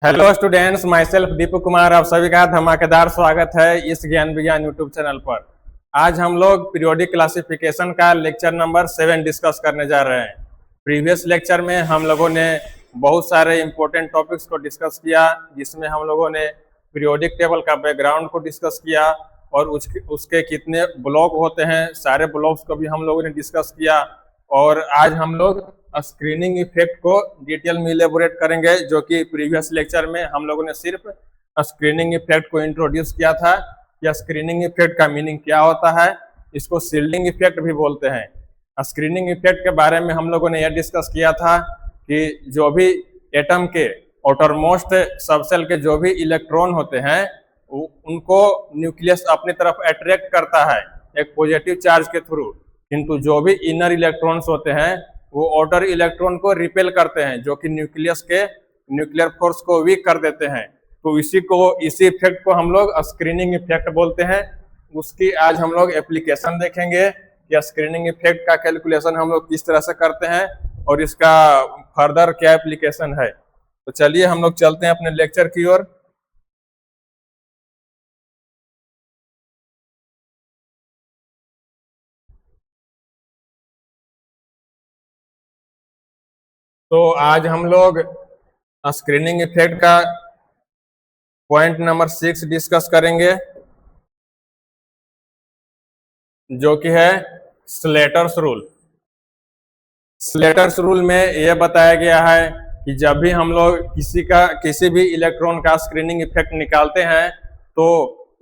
Hello students, my self Deepak Kumar, आप सभी का धमाकेदार स्वागत है इस ज्ञान विज्ञान यूट्यूब चैनल पर। आज हम लोग पीरियोडिक क्लासिफिकेशन का लेक्चर नंबर 7 डिस्कस करने जा रहे हैं। प्रीवियस लेक्चर में हम लोगों ने बहुत सारे इंपॉर्टेंट टॉपिक्स को डिस्कस किया, जिसमें हम लोगों ने पीरियोडिक टेबल का बैकग्राउंड को डिस्कस किया और उसके कितने ब्लॉक होते हैं, सारे ब्लॉक्स को भी हम लोगों ने डिस्कस किया। और आज हम लोग स्क्रीनिंग इफेक्ट को डिटेल में इलेबोरेट करेंगे, जो कि प्रीवियस लेक्चर में हम लोगों ने सिर्फ स्क्रीनिंग इफेक्ट को इंट्रोड्यूस किया था कि स्क्रीनिंग इफेक्ट का मीनिंग क्या होता है। इसको शील्डिंग इफेक्ट भी बोलते हैं। स्क्रीनिंग इफेक्ट के बारे में हम लोगों ने यह डिस्कस किया था कि जो भी एटम के आउटरमोस्ट सबसेल के जो भी इलेक्ट्रॉन होते हैं उनको न्यूक्लियस अपनी तरफ अट्रैक्ट करता है एक पॉजिटिव चार्ज के थ्रू, किंतु जो भी इनर इलेक्ट्रॉन्स होते हैं वो आउटर इलेक्ट्रॉन को रिपेल करते हैं, जो कि न्यूक्लियस के न्यूक्लियर फोर्स को वीक कर देते हैं। तो इसी इफेक्ट को हम लोग स्क्रीनिंग इफेक्ट बोलते हैं। उसकी आज हम लोग एप्लीकेशन देखेंगे कि स्क्रीनिंग इफेक्ट का कैलकुलेशन हम लोग किस तरह से करते हैं और इसका फर्दर क्या एप्लीकेशन है। तो चलिए हम लोग चलते हैं अपने लेक्चर की ओर। तो आज हम लोग स्क्रीनिंग इफेक्ट का पॉइंट नंबर 6 डिस्कस करेंगे, जो कि है स्लेटर्स रूल। स्लेटर्स रूल में यह बताया गया है कि जब भी हम लोग किसी भी इलेक्ट्रॉन का स्क्रीनिंग इफेक्ट निकालते हैं तो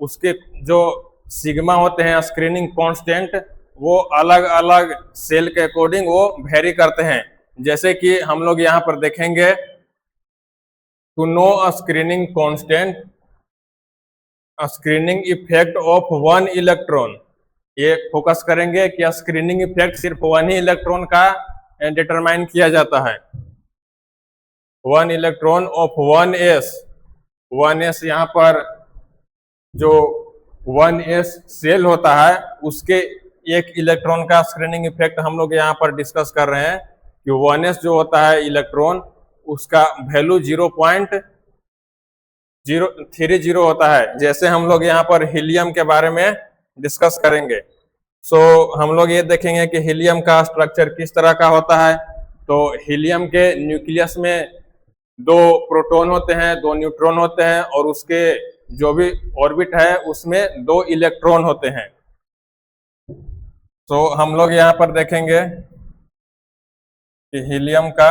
उसके जो सिग्मा होते हैं स्क्रीनिंग कांस्टेंट, वो अलग अलग सेल के अकॉर्डिंग वो वेरी करते हैं। जैसे कि हम लोग यहाँ पर देखेंगे, to know screening constant screening effect of one electron. ये फोकस करेंगे कि स्क्रीनिंग इफेक्ट सिर्फ वन ही इलेक्ट्रॉन का डिटरमाइन किया जाता है। वन इलेक्ट्रॉन ऑफ 1s यहाँ पर जो 1s सेल होता है उसके एक इलेक्ट्रॉन का स्क्रीनिंग इफेक्ट हम लोग यहाँ पर डिस्कस कर रहे हैं कि 1s जो होता है इलेक्ट्रॉन, उसका वैल्यू 0.030 होता है। जैसे हम लोग यहाँ पर हीलियम के बारे में डिस्कस करेंगे। हम लोग ये देखेंगे कि हीलियम का स्ट्रक्चर किस तरह का होता है। तो हीलियम के न्यूक्लियस में 2 प्रोटॉन होते हैं, 2 न्यूट्रॉन होते हैं और उसके जो भी ऑर्बिट है उसमें 2 इलेक्ट्रॉन होते हैं। हम लोग यहाँ पर देखेंगे कि हीलियम का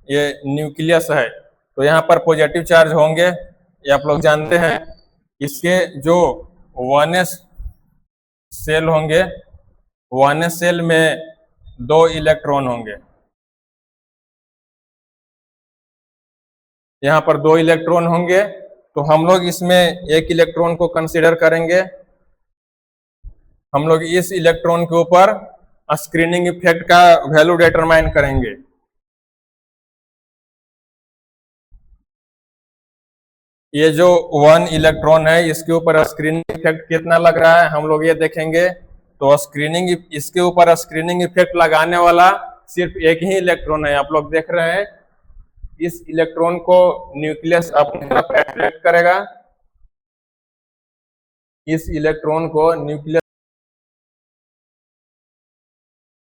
ये न्यूक्लियस है, तो यहाँ पर पॉजिटिव चार्ज होंगे, ये आप लोग जानते हैं। इसके जो 1s सेल होंगे, 1s सेल में 2 इलेक्ट्रॉन होंगे। यहाँ पर 2 इलेक्ट्रॉन होंगे, तो हम लोग इसमें एक इलेक्ट्रॉन को कंसीडर करेंगे। हम लोग इस इलेक्ट्रॉन के ऊपर स्क्रीनिंग इफेक्ट का वैल्यू डिटरमाइन करेंगे। ये जो 1 इलेक्ट्रॉन है इसके ऊपर स्क्रीनिंग इफेक्ट कितना लग रहा है हम लोग ये देखेंगे। तो इसके ऊपर स्क्रीनिंग इफेक्ट लगाने वाला सिर्फ एक ही इलेक्ट्रॉन है। आप लोग देख रहे हैं, इस इलेक्ट्रॉन को न्यूक्लियस अपनी तरफ अट्रैक्ट करेगा, इस इलेक्ट्रॉन को न्यूक्लियस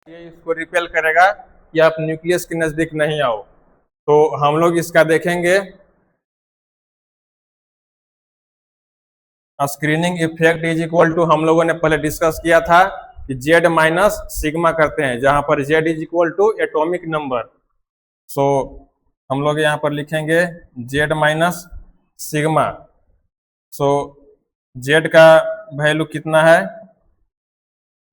इसको रिपेल करेगा कि आप न्यूक्लियस के नजदीक नहीं आओ। तो हम लोग इसका देखेंगे। Screening effect is equal to, हम लोगों ने पहले डिस्कस किया था कि Z माइनस सिग्मा करते हैं, जहां पर Z is equal to atomic number. हम लोग यहाँ पर लिखेंगे Z माइनस सिग्मा। Z का वैल्यू कितना है,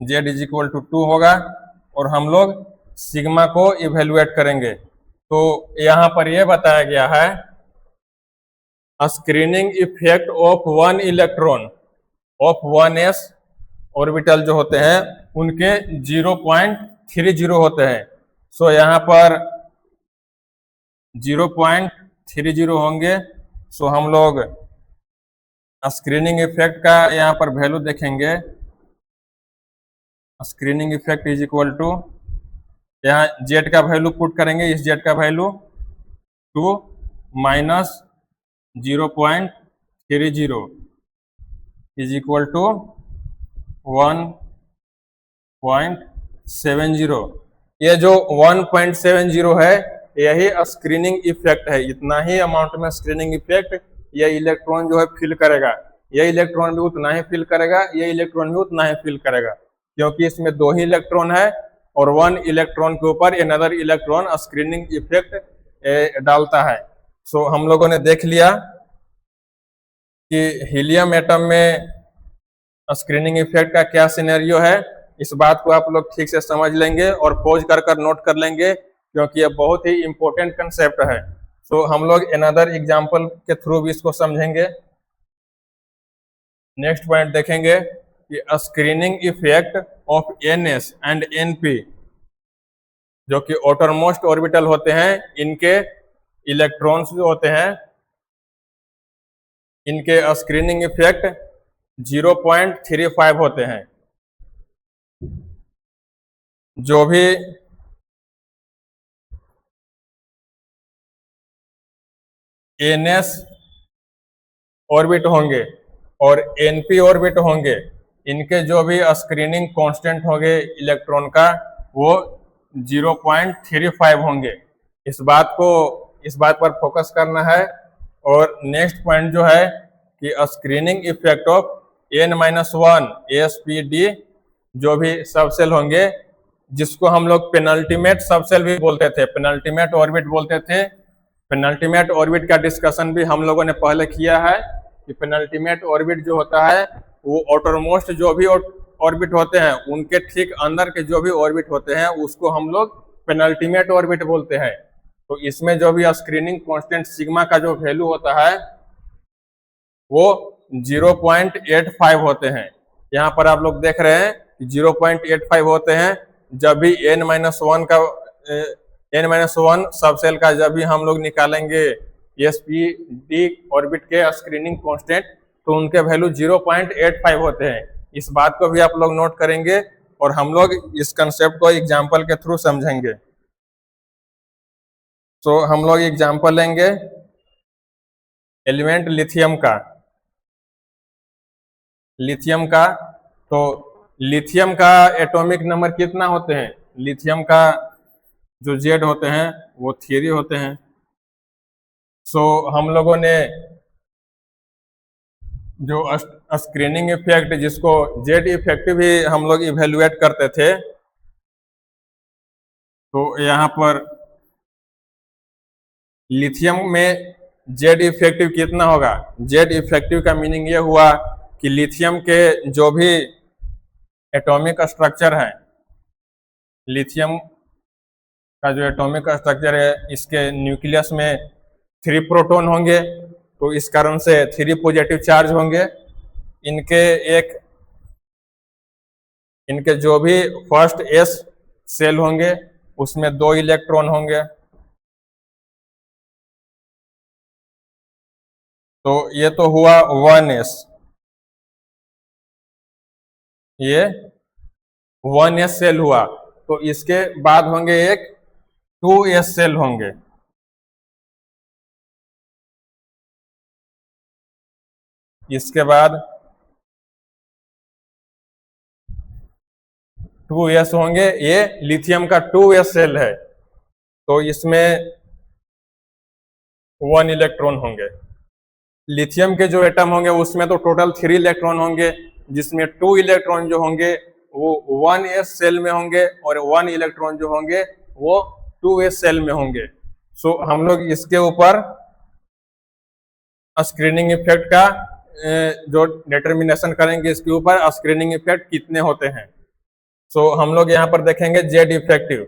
Z इज इक्वल टू 2 होगा और हम लोग सिग्मा को इवेल्युएट करेंगे। तो यहाँ पर यह बताया गया है screening effect of 1 electron of 1s orbital जो होते हैं उनके 0.30 होते हैं। यहाँ पर 0.30 होंगे। हम लोग स्क्रीनिंग इफेक्ट का यहाँ पर वैल्यू देखेंगे। Screening effect is equal to, यहाँ Z का वैल्यू पुट करेंगे, इस Z का value 2 minus 0.30 is equal to 1.70। ये जो 1.70 है यही स्क्रीनिंग इफेक्ट है। इतना ही अमाउंट में स्क्रीनिंग इफेक्ट ये इलेक्ट्रॉन जो है फिल करेगा। ये इलेक्ट्रॉन भी उतना ही फिल करेगा, ये इलेक्ट्रॉन भी उतना ही फिल करेगा, क्योंकि इसमें 2 ही इलेक्ट्रॉन है और 1 इलेक्ट्रॉन के ऊपर अनदर इलेक्ट्रॉन स्क्रीनिंग इफेक्ट डालता है। सो हम लोगों ने देख लिया कि हीलियम एटम में स्क्रीनिंग इफेक्ट का क्या सिनेरियो है। इस बात को आप लोग ठीक से समझ लेंगे और पॉज कर नोट कर लेंगे, क्योंकि ये बहुत ही इंपॉर्टेंट कंसेप्ट है। तो हम लोग अनदर एग्जांपल के थ्रू भी इसको समझेंगे। नेक्स्ट पॉइंट देखेंगे कि screening effect of NS and NP, जो कि आउटरमोस्ट ऑर्बिटल होते हैं, इनके इलेक्ट्रॉन्स जो होते हैं इनके स्क्रीनिंग इफेक्ट 0.35 होते हैं। जो भी एनएस ऑर्बिट होंगे और एनपी ऑर्बिट होंगे, इनके जो भी स्क्रीनिंग कांस्टेंट होंगे इलेक्ट्रॉन का वो 0.35 होंगे। इस बात पर फोकस करना है। और नेक्स्ट पॉइंट जो है कि screening effect of n-1 SPD, जो भी सबसेल होंगे, जिसको हम लोग पेनल्टीमेट सबसेल भी बोलते थे, पेनल्टीमेट ऑर्बिट बोलते थे। पेनल्टीमेट ऑर्बिट का डिस्कशन भी हम लोगों ने पहले किया है कि पेनल्टीमेट ऑर्बिट जो होता है वो आउटरमोस्ट जो भी ऑर्बिट होते हैं उनके ठीक अंदर के जो भी ऑर्बिट होते हैं उसको हम लोग पेनल्टीमेट ऑर्बिट बोलते हैं। तो इसमें जो भी स्क्रीनिंग कांस्टेंट सिग्मा का जो वैल्यू होता है वो 0.85 होते हैं। यहाँ पर आप लोग देख रहे हैं कि 0.85 होते हैं जब भी n-1 सबसेल का जब भी हम लोग निकालेंगे एसपीडी ऑर्बिट के स्क्रीनिंग कांस्टेंट, तो उनके वैल्यू 0.85 होते हैं। इस बात को भी आप लोग नोट करेंगे और हम लोग इस कंसेप्ट को एग्जाम्पल के थ्रू समझेंगे। तो हम लोग एग्जाम्पल लेंगे एलिमेंट लिथियम का। तो लिथियम का एटॉमिक नंबर कितना होते हैं? लिथियम का जो जेड होते हैं वो 3 होते हैं। सो हम लोगों ने जो स्क्रीनिंग इफेक्ट, जिसको जेड इफेक्ट भी हम लोग इवेल्युएट करते थे, तो यहाँ पर लिथियम में जेड इफेक्टिव कितना होगा? जेड इफेक्टिव का मीनिंग ये हुआ कि लिथियम के जो भी एटॉमिक स्ट्रक्चर है, लिथियम का जो एटॉमिक स्ट्रक्चर है, इसके न्यूक्लियस में 3 प्रोटॉन होंगे, तो इस कारण से 3 पॉजिटिव चार्ज होंगे। इनके जो भी फर्स्ट एस सेल होंगे उसमें 2 इलेक्ट्रॉन होंगे। तो ये तो हुआ 1s, ये 1s सेल हुआ। तो इसके बाद होंगे एक 2s सेल होंगे। इसके बाद 2s होंगे, ये लिथियम का 2s सेल है, तो इसमें 1 इलेक्ट्रॉन होंगे। लिथियम के जो एटम होंगे उसमें तो टोटल 3 इलेक्ट्रॉन होंगे, जिसमें 2 इलेक्ट्रॉन जो होंगे वो 1s सेल में होंगे और 1 इलेक्ट्रॉन जो होंगे वो 2s सेल में होंगे। सो हम लोग इसके ऊपर स्क्रीनिंग इफेक्ट का जो डिटर्मिनेशन करेंगे, इसके ऊपर स्क्रीनिंग इफेक्ट कितने होते हैं। सो हम लोग यहाँ पर देखेंगे जेड इफेक्टिव।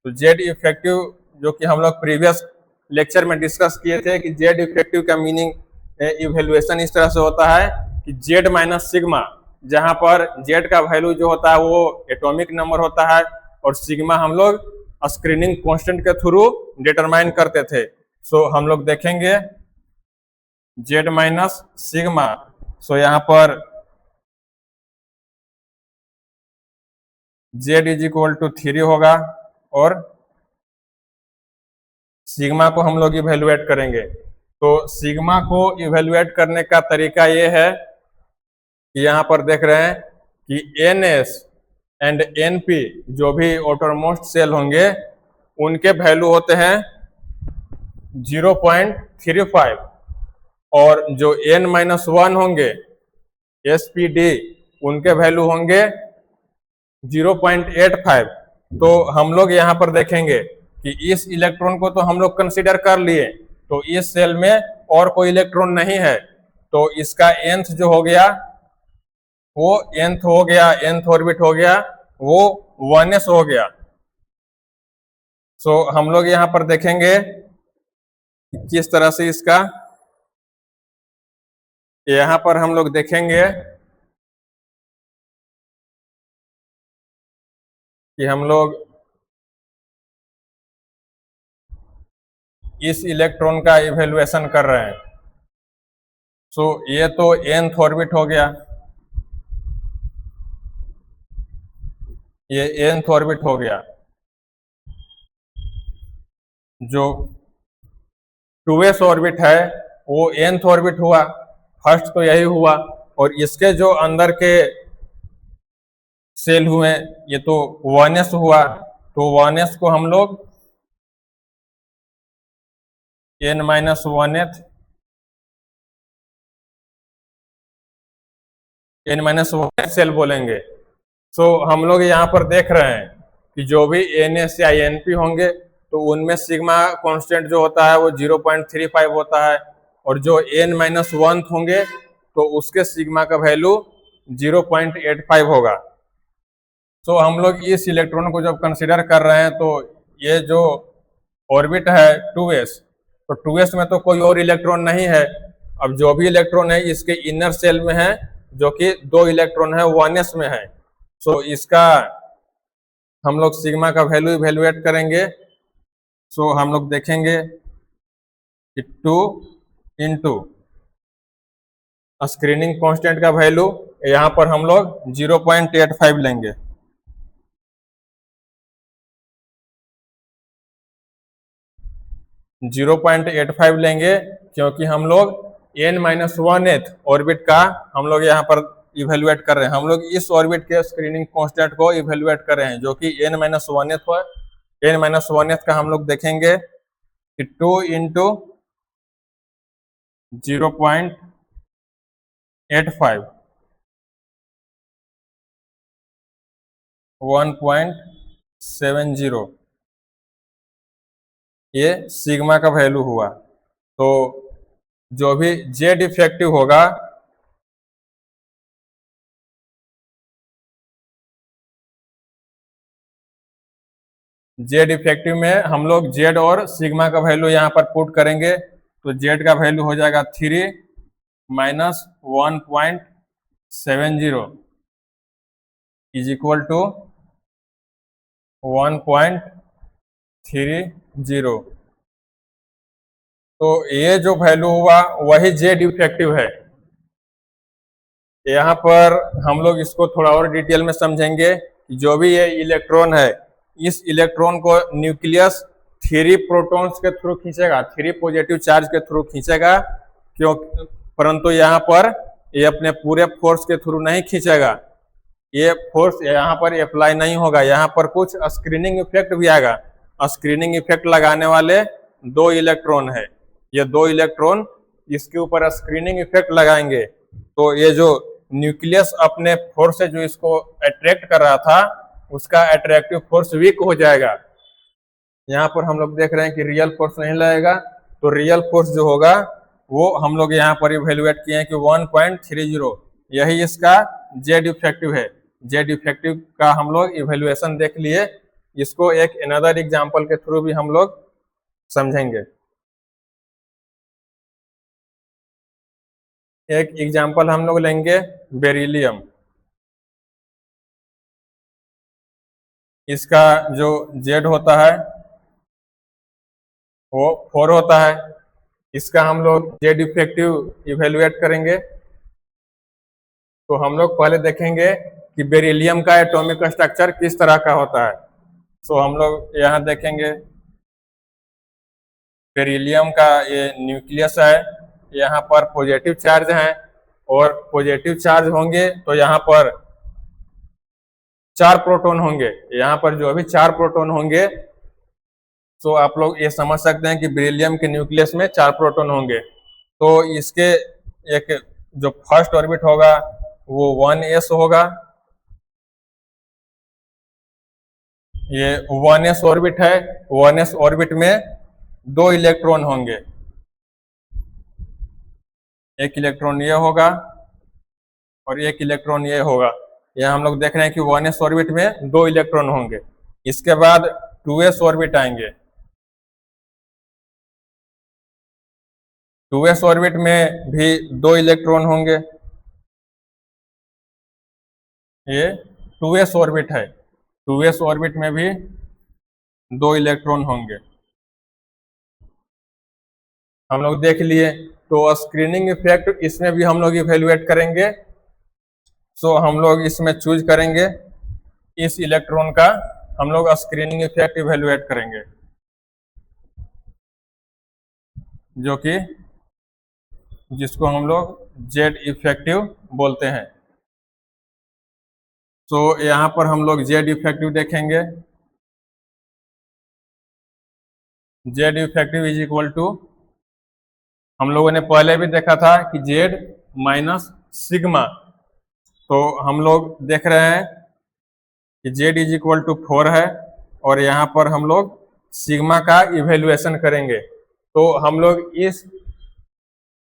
तो जेड इफेक्टिव जो कि हम लोग प्रीवियस लेक्चर में डिस्कस किए थे कि जेड इफेक्टिव का मीनिंग इवेल्युएशन इस तरह से होता है कि जेड माइनस सिग्मा, जहां पर जेड का वैल्यू जो होता है वो एटॉमिक नंबर होता है और सिग्मा हम लोग स्क्रीनिंग कांस्टेंट के थ्रू डिटरमाइन करते थे। सो हम लोग देखेंगे जेड माइनस सिग्मा। सो यहाँ पर जेड इज इक्वल टू 3 होगा और सिग्मा को हम लोग इवेल्युएट करेंगे। तो सिग्मा को इवेल्युएट करने का तरीका ये है कि यहाँ पर देख रहे हैं कि एनएस एंड एनपी जो भी आउटरमोस्ट सेल होंगे उनके वैल्यू होते हैं 0.35 और जो n-1 होंगे एसपीडी उनके वैल्यू होंगे 0.85। तो हम लोग यहाँ पर देखेंगे कि इस इलेक्ट्रॉन को तो हम लोग कंसीडर कर लिए, तो इस सेल में और कोई इलेक्ट्रॉन नहीं है, तो इसका nth जो हो गया वो nth हो गया, nth ऑर्बिट हो गया, वो 1s हो गया। सो हम लोग यहाँ पर देखेंगे किस तरह से इसका, यहाँ पर हम लोग देखेंगे कि हम लोग इस इलेक्ट्रॉन का इवेल्युएशन कर रहे हैं। सो ये तो nth ऑर्बिट हो गया, ये nth ऑर्बिट हो गया। जो 2s ऑर्बिट है वो nth ऑर्बिट हुआ, फर्स्ट तो यही हुआ, और इसके जो अंदर के सेल हुए ये तो 1s हुआ, तो 1s को हम लोग n-1th n-1 सेल बोलेंगे। सो हम लोग यहाँ पर देख रहे हैं कि जो भी ns या np होंगे तो उनमें सिग्मा कांस्टेंट जो होता है वो 0.35 होता है, और जो n-1 होंगे तो उसके सिग्मा का वैल्यू 0.85 होगा। सो हम लोग इस इलेक्ट्रॉन को जब कंसीडर कर रहे हैं तो ये जो ऑर्बिट है 2s, तो 2s में तो कोई और इलेक्ट्रॉन नहीं है। अब जो भी इलेक्ट्रॉन है इसके इनर सेल में है, जो कि 2 इलेक्ट्रॉन है 1s में है। सो इसका हम लोग सिग्मा का वैल्यू इवेल्युएट करेंगे। सो हम लोग देखेंगे कि 2 इंटू स्क्रीनिंग कांस्टेंट का वैल्यू यहाँ पर हम लोग 0.85 लेंगे। जीरो 0.85 लेंगे क्योंकि हम लोग n-1th ऑर्बिट का हम लोग यहाँ पर इवेल्युएट कर रहे हैं। हम लोग इस ऑर्बिट के स्क्रीनिंग कांस्टेंट को इवेल्युएट कर रहे हैं जो कि n-1th है। n-1th का हम लोग देखेंगे कि 2 इंटू 0.85 1.70, ये सिग्मा का वैल्यू हुआ। तो जो भी जेड इफेक्टिव होगा जेड इफेक्टिव में हम लोग जेड और सिग्मा का वैल्यू यहाँ पर पुट करेंगे, तो जेड का वैल्यू हो जाएगा 3 माइनस 1.70 इज इक्वल टू 1.30। तो ये जो वैल्यू हुआ वही जेड इफेक्टिव है। यहाँ पर हम लोग इसको थोड़ा और डिटेल में समझेंगे। जो भी ये इलेक्ट्रॉन है, इस इलेक्ट्रॉन को न्यूक्लियस 3 प्रोटॉन्स के थ्रू खींचेगा, 3 पॉजिटिव चार्ज के थ्रू खींचेगा, क्यों, परंतु यहाँ पर ये अपने पूरे फोर्स के थ्रू नहीं खींचेगा। ये फोर्स यहाँ पर अप्लाई नहीं होगा, यहाँ पर कुछ स्क्रीनिंग इफेक्ट भी आएगा। स्क्रीनिंग इफेक्ट लगाने वाले 2 इलेक्ट्रॉन है, ये 2 इलेक्ट्रॉन इसके ऊपर स्क्रीनिंग इफेक्ट लगाएंगे, तो ये जो न्यूक्लियस अपने फोर्स से जो इसको अट्रैक्ट कर रहा था उसका अट्रैक्टिव फोर्स वीक हो जाएगा। यहाँ पर हम लोग देख रहे हैं कि रियल फोर्स नहीं लगेगा, तो रियल फोर्स जो होगा वो हम लोग यहाँ पर इवेल्युएट किए हैं कि 1.30, यही इसका जेड इफेक्टिव है। जेड इफेक्टिव का हम लोग इवेल्युएशन देख लिए, इसको एक अनदर एग्जांपल के थ्रू भी हम लोग समझेंगे। एक एग्जांपल हम लोग लेंगे बेरिलियम। इसका जो जेड होता है वो 4 होता है। इसका हम लोग जेड इफेक्टिव इवेल्युएट करेंगे, तो हम लोग पहले देखेंगे कि बेरिलियम का एटॉमिक स्ट्रक्चर किस तरह का होता है। सो हम लोग यहाँ देखेंगे बेरिलियम का ये न्यूक्लियस है, यहाँ पर पॉजिटिव चार्ज है, और पॉजिटिव चार्ज होंगे तो यहाँ पर 4 प्रोटॉन होंगे। यहाँ पर जो भी 4 प्रोटॉन होंगे, तो आप लोग ये समझ सकते हैं कि बेरिलियम के न्यूक्लियस में 4 प्रोटॉन होंगे। तो इसके एक जो फर्स्ट ऑर्बिट होगा वो 1s होगा, ये 1s ऑर्बिट है। 1s ऑर्बिट में 2 इलेक्ट्रॉन होंगे, एक इलेक्ट्रॉन ये होगा और एक इलेक्ट्रॉन ये होगा। यह हम लोग देख रहे हैं कि 1s ऑर्बिट में 2 इलेक्ट्रॉन होंगे। इसके बाद 2s ऑर्बिट आएंगे। 2s ऑर्बिट में भी 2 इलेक्ट्रॉन होंगे, ये 2s ऑर्बिट है। 2s ऑर्बिट में भी 2 इलेक्ट्रॉन होंगे, हम लोग देख लिए। तो स्क्रीनिंग इफेक्ट इसमें भी हम लोग इवेल्युएट करेंगे। सो हम लोग इसमें चूज करेंगे इस इलेक्ट्रॉन का, हम लोग स्क्रीनिंग इफेक्ट इवेल्युएट करेंगे, जो कि जिसको हम लोग जेड इफेक्टिव बोलते हैं। तो यहाँ पर हम लोग जेड इफेक्टिव देखेंगे। Z effective is equal to, हम लोगों ने पहले भी देखा था कि जेड माइनस सिग्मा। तो हम लोग देख रहे हैं कि जेड इज इक्वल टू 4 है, और यहाँ पर हम लोग सिग्मा का इवेल्युएशन करेंगे। तो हम लोग इस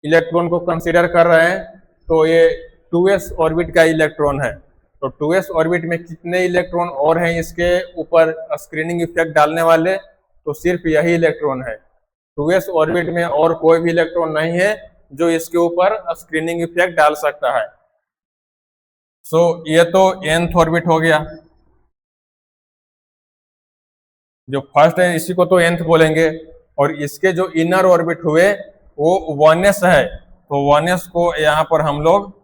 इलेक्ट्रॉन को कंसीडर कर रहे हैं, तो ये 2s ऑर्बिट का इलेक्ट्रॉन है। तो 2s ऑर्बिट में कितने इलेक्ट्रॉन और हैं इसके ऊपर स्क्रीनिंग इफेक्ट डालने वाले, तो सिर्फ यही इलेक्ट्रॉन है। 2s ऑर्बिट में और कोई भी इलेक्ट्रॉन नहीं है जो इसके ऊपर स्क्रीनिंग इफेक्ट डाल सकता है। सो ये तो nth ऑर्बिट हो गया, जो फर्स्ट है इसी को तो nth बोलेंगे। और इसके जो इनर ऑर्बिट हुए वो 1s है, तो 1s को यहाँ पर हम लोग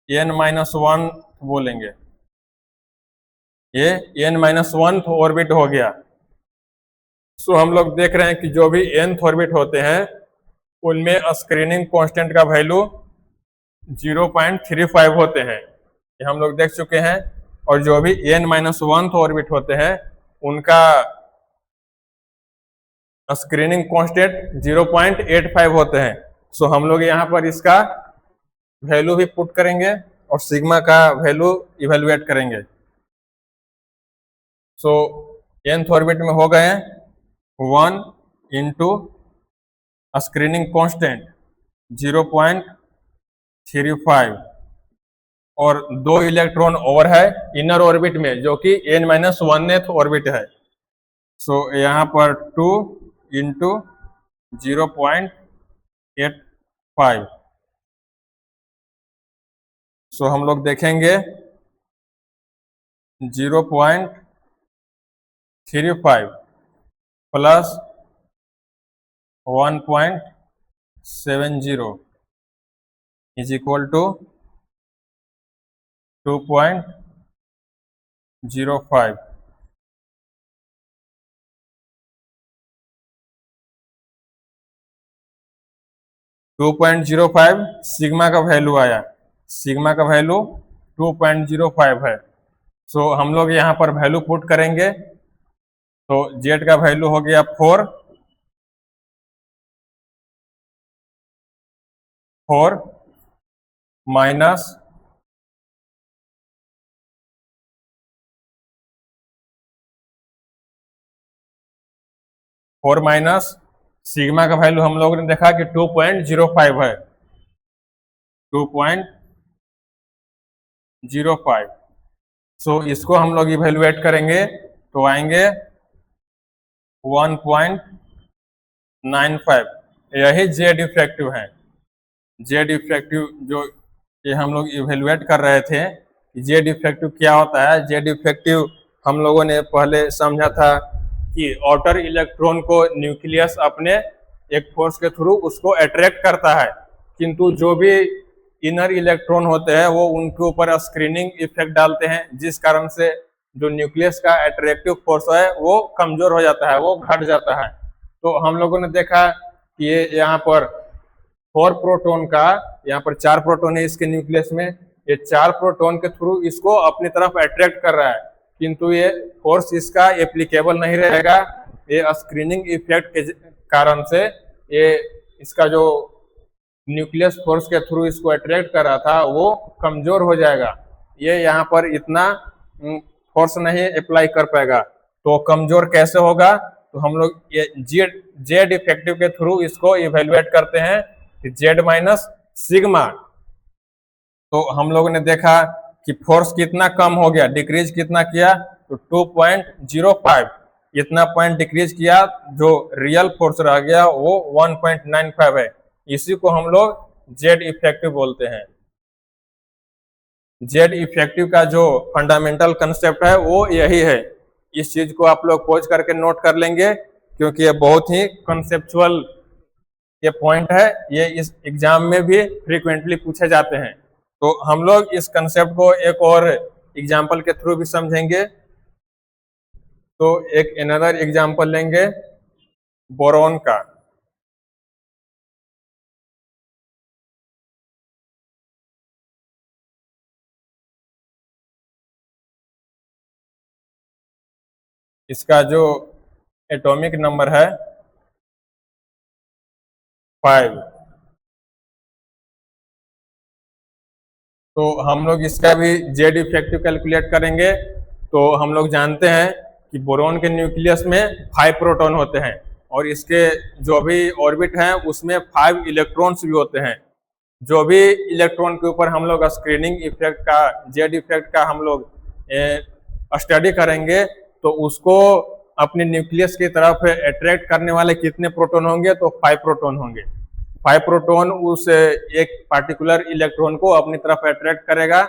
n-1 बोलेंगे। ये n-1 ऑर्बिट हो गया। सो हम लोग देख रहे हैं कि जो भी nth ऑर्बिट होते हैं उनमें स्क्रीनिंग कांस्टेंट का वैल्यू 0.35 होते हैं, ये हम लोग देख चुके हैं। और जो भी n-1 ऑर्बिट होते हैं उनका स्क्रीनिंग कांस्टेंट 0.85 होते हैं। सो हम लोग यहाँ पर इसका वैल्यू भी पुट करेंगे और सिग्मा का वैल्यू इवेल्युएट करेंगे। सो nth ऑर्बिट में हो गए 1 इंटू स्क्रीनिंग कांस्टेंट 0.35, और 2 इलेक्ट्रॉन और है इनर ऑर्बिट में जो कि n-1 ऑर्बिट है। सो यहाँ पर 2 इंटू 0.85। सो हम लोग देखेंगे 0.35 plus 1.70 is equal to 2.05। Sigma का वैल्यू आया, सिग्मा का वैल्यू 2.05 है। सो हम लोग यहाँ पर वैल्यू पुट करेंगे, तो जेड का वैल्यू हो गया 4 माइनस 4 माइनस सिग्मा का वैल्यू हम लोगों ने देखा कि 2.05 है, 2.05। सो इसको हम लोग इवेल्युएट करेंगे तो आएंगे 1.95। यही जेड इफेक्टिव है। जेड इफेक्टिव जो ये हम लोग इवेल्युएट कर रहे थे, जेड इफेक्टिव क्या होता है। जेड इफेक्टिव हम लोगों ने पहले समझा था कि आउटर इलेक्ट्रॉन को न्यूक्लियस अपने एक फोर्स के थ्रू उसको अट्रैक्ट करता है, किंतु जो भी इनर इलेक्ट्रॉन होते हैं वो उनके ऊपर स्क्रीनिंग इफेक्ट डालते हैं, जिस कारण से जो न्यूक्लियस का अट्रैक्टिव फोर्स है वो कमजोर हो जाता है, वो घट जाता है। तो हम लोगों ने देखा कि ये यहाँ पर 4 प्रोटॉन का, यहाँ पर 4 प्रोटॉन है इसके न्यूक्लियस में, ये 4 प्रोटॉन के थ्रू इसको अपनी तरफ अट्रैक्ट कर रहा है, किंतु ये फोर्स इसका एप्लीकेबल नहीं रहेगा। ये स्क्रीनिंग इफेक्ट के कारण से ये इसका जो न्यूक्लियस फोर्स के थ्रू इसको अट्रैक्ट कर रहा था वो कमजोर हो जाएगा, ये यहाँ पर इतना फोर्स नहीं अप्लाई कर पाएगा। तो कमजोर कैसे होगा, तो हम लोग ये जेड इफेक्टिव के थ्रू इसको इवेल्युएट करते हैं, जेड माइनस सिग्मा। तो हम लोगों ने देखा कि फोर्स कितना कम हो गया, डिक्रीज कितना किया, तो 2.05 इतना पॉइंट डिक्रीज किया, जो रियल फोर्स रह गया वो 1.95 है। इसी को हम लोग जेड इफेक्टिव बोलते हैं। जेड इफेक्टिव का जो फंडामेंटल कंसेप्ट है वो यही है। इस चीज को आप लोग पॉज करके नोट कर लेंगे, क्योंकि ये बहुत ही कंसेप्चुअल ये पॉइंट है, ये इस एग्जाम में भी फ्रीक्वेंटली पूछे जाते हैं। तो हम लोग इस कंसेप्ट को एक और एग्जाम्पल के थ्रू भी समझेंगे। तो एक अनदर एग्जाम्पल लेंगे बोरॉन का। इसका जो एटॉमिक नंबर है 5। तो हम लोग इसका भी जेड इफेक्टिव कैलकुलेट करेंगे। तो हम लोग जानते हैं कि बोरॉन के न्यूक्लियस में 5 प्रोटॉन होते हैं, और इसके जो भी ऑर्बिट हैं उसमें 5 इलेक्ट्रॉन्स भी होते हैं। जो भी इलेक्ट्रॉन के ऊपर हम लोग स्क्रीनिंग इफेक्ट का, जेड इफेक्ट का हम लोग स्टडी करेंगे, तो उसको अपने न्यूक्लियस की तरफ अट्रैक्ट करने वाले कितने प्रोटॉन होंगे, तो 5 प्रोटॉन होंगे। 5 प्रोटॉन उस एक पार्टिकुलर इलेक्ट्रॉन को अपनी तरफ अट्रैक्ट करेगा,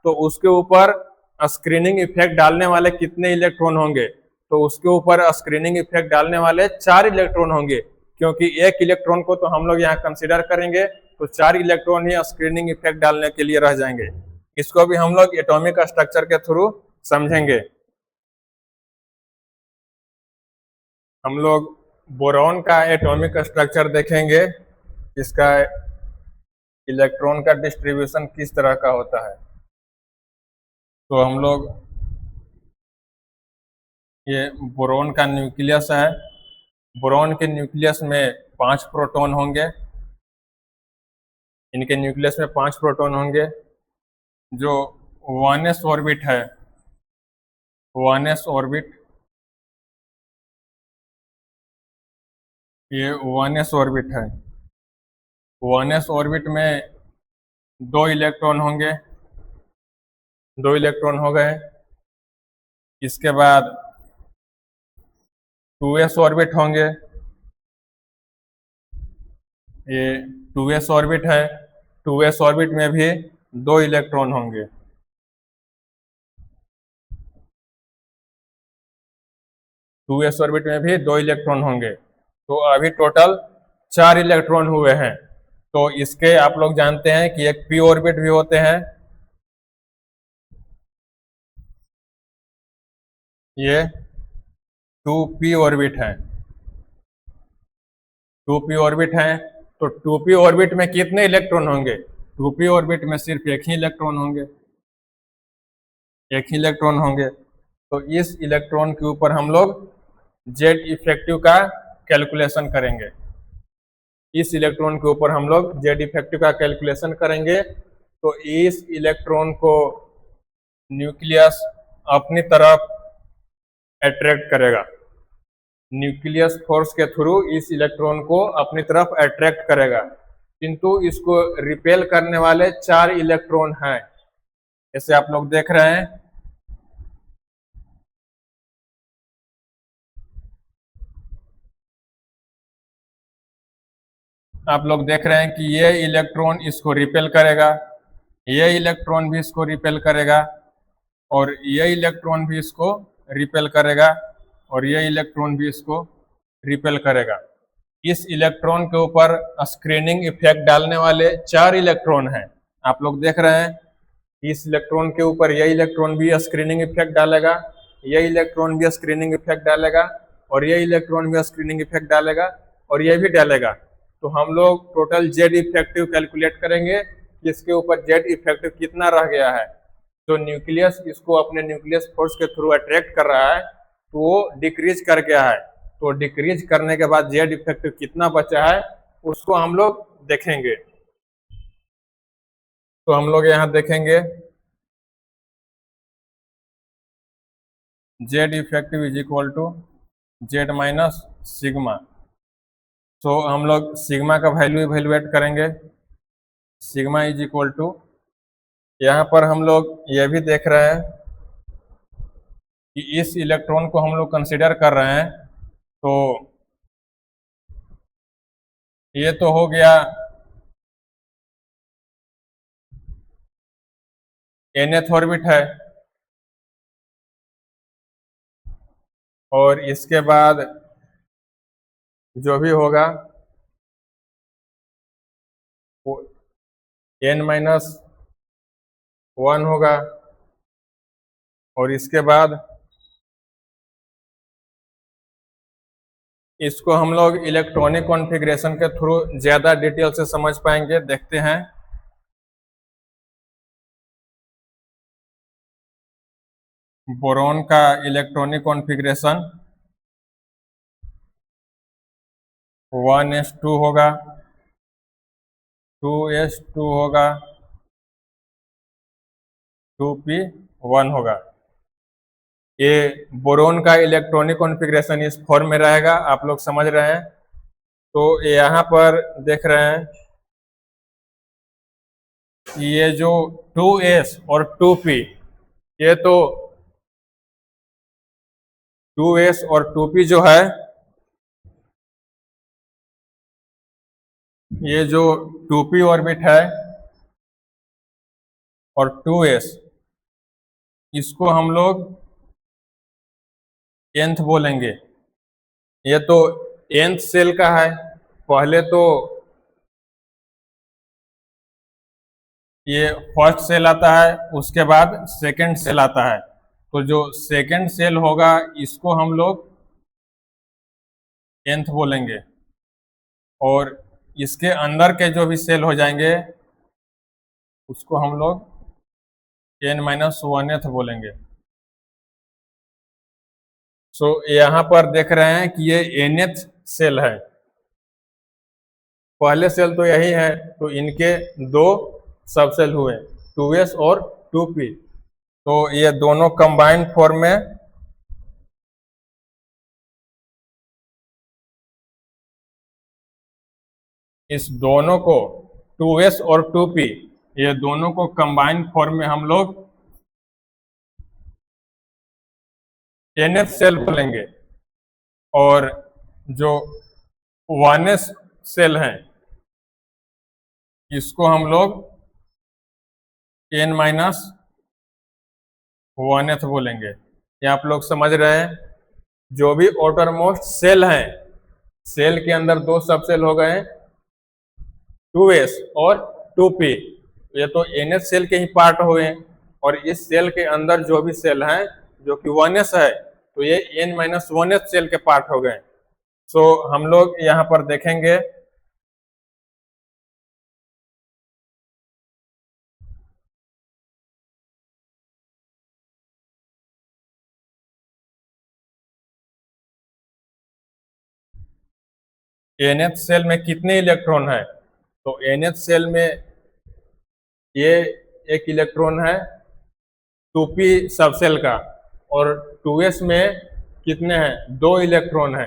तो उसके ऊपर स्क्रीनिंग इफेक्ट डालने वाले कितने इलेक्ट्रॉन होंगे, तो उसके ऊपर स्क्रीनिंग इफेक्ट डालने वाले 4 इलेक्ट्रॉन होंगे, क्योंकि एक इलेक्ट्रॉन को तो हम लोग यहाँ कंसिडर करेंगे, तो 4 इलेक्ट्रॉन ही स्क्रीनिंग इफेक्ट डालने के लिए रह जाएंगे। इसको भी हम लोग एटॉमिक स्ट्रक्चर के थ्रू समझेंगे। हम लोग बोरॉन का एटॉमिक स्ट्रक्चर देखेंगे, इसका इलेक्ट्रॉन का डिस्ट्रीब्यूशन किस तरह का होता है। तो हम लोग ये बोरॉन का न्यूक्लियस है, बोरॉन के न्यूक्लियस में 5 प्रोटॉन होंगे, इनके न्यूक्लियस में 5 प्रोटॉन होंगे। जो 1s ऑर्बिट है, 1s ऑर्बिट, ये 1s ऑर्बिट है, 1s ऑर्बिट में 2 इलेक्ट्रॉन होंगे, 2 इलेक्ट्रॉन हो गए। इसके बाद 2s ऑर्बिट होंगे, ये 2s ऑर्बिट है, 2s ऑर्बिट में भी 2 इलेक्ट्रॉन होंगे। 2s ऑर्बिट में भी 2 इलेक्ट्रॉन होंगे। तो अभी टोटल 4 इलेक्ट्रॉन हुए हैं। तो इसके आप लोग जानते हैं कि एक p ऑर्बिट भी होते हैं, ये 2p ऑर्बिट है, 2p ऑर्बिट है। तो 2p ऑर्बिट में कितने इलेक्ट्रॉन होंगे, 2p ऑर्बिट में सिर्फ एक ही इलेक्ट्रॉन होंगे, एक ही इलेक्ट्रॉन होंगे। तो इस इलेक्ट्रॉन के ऊपर हम लोग जेड इफेक्टिव का कैलकुलेशन करेंगे, इस इलेक्ट्रॉन के ऊपर हम लोग जेड इफेक्टिव का कैलकुलेशन करेंगे। तो इस इलेक्ट्रॉन को न्यूक्लियस अपनी तरफ अट्रैक्ट करेगा, न्यूक्लियस फोर्स के थ्रू इस इलेक्ट्रॉन को अपनी तरफ अट्रैक्ट करेगा, किंतु इसको रिपेल करने वाले 4 इलेक्ट्रॉन हैं, जैसे आप लोग देख रहे हैं। आप लोग देख रहे हैं कि ये इलेक्ट्रॉन इसको रिपेल करेगा, ये इलेक्ट्रॉन भी इसको रिपेल करेगा, और ये इलेक्ट्रॉन भी इसको रिपेल करेगा, और ये इलेक्ट्रॉन भी इसको रिपेल करेगा। इस इलेक्ट्रॉन के ऊपर स्क्रीनिंग इफेक्ट डालने वाले 4 इलेक्ट्रॉन हैं, आप लोग देख रहे हैं। इस इलेक्ट्रॉन के ऊपर ये इलेक्ट्रॉन भी स्क्रीनिंग इफेक्ट डालेगा, ये इलेक्ट्रॉन भी स्क्रीनिंग इफेक्ट डालेगा, और ये इलेक्ट्रॉन भी स्क्रीनिंग इफेक्ट डालेगा और ये भी डालेगा। तो हम लोग टोटल जेड इफेक्टिव कैलकुलेट करेंगे कि इसके ऊपर जेड इफेक्टिव कितना रह गया है। जो न्यूक्लियस इसको अपने न्यूक्लियस फोर्स के थ्रू अट्रैक्ट कर रहा है तो वो डिक्रीज कर गया है। तो डिक्रीज करने के बाद जेड इफेक्टिव कितना बचा है उसको हम लोग देखेंगे। तो हम लोग यहाँ देखेंगे Z effective is equal to Z minus sigma. तो हम लोग सिग्मा का वैल्यू इवेल्युएट करेंगे। सिग्मा इज इक्वल टू, यहाँ पर हम लोग ये भी देख रहे हैं कि इस इलेक्ट्रॉन को हम लोग कंसिडर कर रहे हैं। तो ये तो हो गया nth ऑर्बिट है, और इसके बाद जो भी होगा वो n-1 होगा। और इसके बाद इसको हम लोग इलेक्ट्रॉनिक कॉन्फ़िगरेशन के थ्रू ज्यादा डिटेल से समझ पाएंगे। देखते हैं बोरॉन का इलेक्ट्रॉनिक कॉन्फ़िगरेशन 1s2 होगा, 2s2 होगा, 2p1 होगा। ये बोरॉन का इलेक्ट्रॉनिक कॉन्फ़िगरेशन इस फॉर्म में रहेगा, आप लोग समझ रहे हैं। तो यहाँ पर देख रहे हैं कि ये जो 2s और 2p, ये तो 2s और 2p जो है, ये जो 2p ऑर्बिट है और 2s, इसको हम लोग nth बोलेंगे। ये तो nth सेल का है। पहले तो ये फर्स्ट सेल आता है, उसके बाद सेकंड सेल आता है। तो जो सेकंड सेल होगा इसको हम लोग nth बोलेंगे, और इसके अंदर के जो भी सेल हो जाएंगे उसको हम लोग n-1th बोलेंगे। सो यहाँ पर देख रहे हैं कि ये nth सेल है। पहले सेल तो यही है, तो इनके दो सब सेल हुए 2s और 2p। तो ये दोनों कंबाइंड फॉर्म में इस दोनों को 2s और 2p, ये दोनों को कंबाइंड फॉर्म में हम लोग nth सेल बोलेंगे। और जो 1s सेल हैं इसको हम लोग n-1th बोलेंगे। ये आप लोग समझ रहे हैं। जो भी आउटरमोस्ट सेल हैं, सेल के अंदर दो सब सेल हो गए 2s और 2p, ये तो nth सेल के ही पार्ट हुए। और इस सेल के अंदर जो भी सेल हैं जो कि 1s है, तो ये n-1th सेल के पार्ट हो गए। सो हम लोग यहाँ पर देखेंगे nth सेल में कितने इलेक्ट्रॉन है। तो nth सेल में ये एक इलेक्ट्रॉन है 2p सब सेल का, और 2s में कितने हैं, दो इलेक्ट्रॉन है।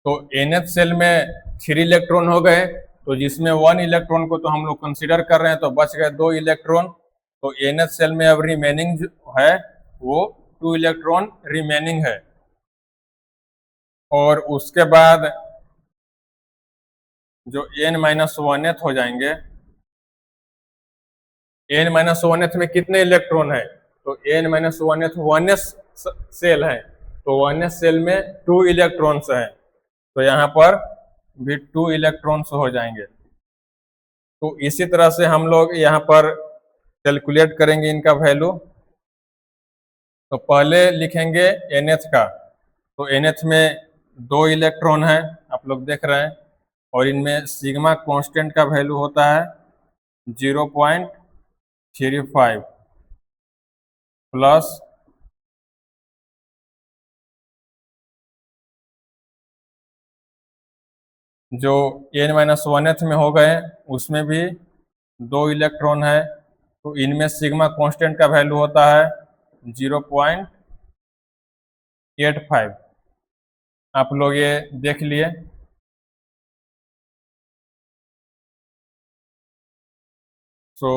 तो nth सेल में 3 इलेक्ट्रॉन हो गए, तो जिसमें 1 इलेक्ट्रॉन को तो हम लोग कंसीडर कर रहे हैं, तो बच गए 2 इलेक्ट्रॉन। तो nth सेल में अब रिमेनिंग जो है वो 2 इलेक्ट्रॉन रिमेनिंग है। और उसके बाद जो n-1th हो जाएंगे, n-1th में कितने इलेक्ट्रॉन है, तो n-1th 1s सेल है, तो 1s सेल में 2 इलेक्ट्रॉन्स हैं। तो यहाँ पर भी 2 इलेक्ट्रॉन्स हो जाएंगे। तो इसी तरह से हम लोग यहाँ पर कैलकुलेट करेंगे इनका वैल्यू। तो पहले लिखेंगे nth का, तो NH में 2 इलेक्ट्रॉन है, आप लोग देख रहे हैं, और इनमें सिग्मा कांस्टेंट का वैल्यू होता है 0.35 प्लस जो N-1th में हो गए उसमें भी 2 इलेक्ट्रॉन है, तो इनमें सिग्मा कांस्टेंट का वैल्यू होता है 0.85। आप लोग ये देख लिए। सो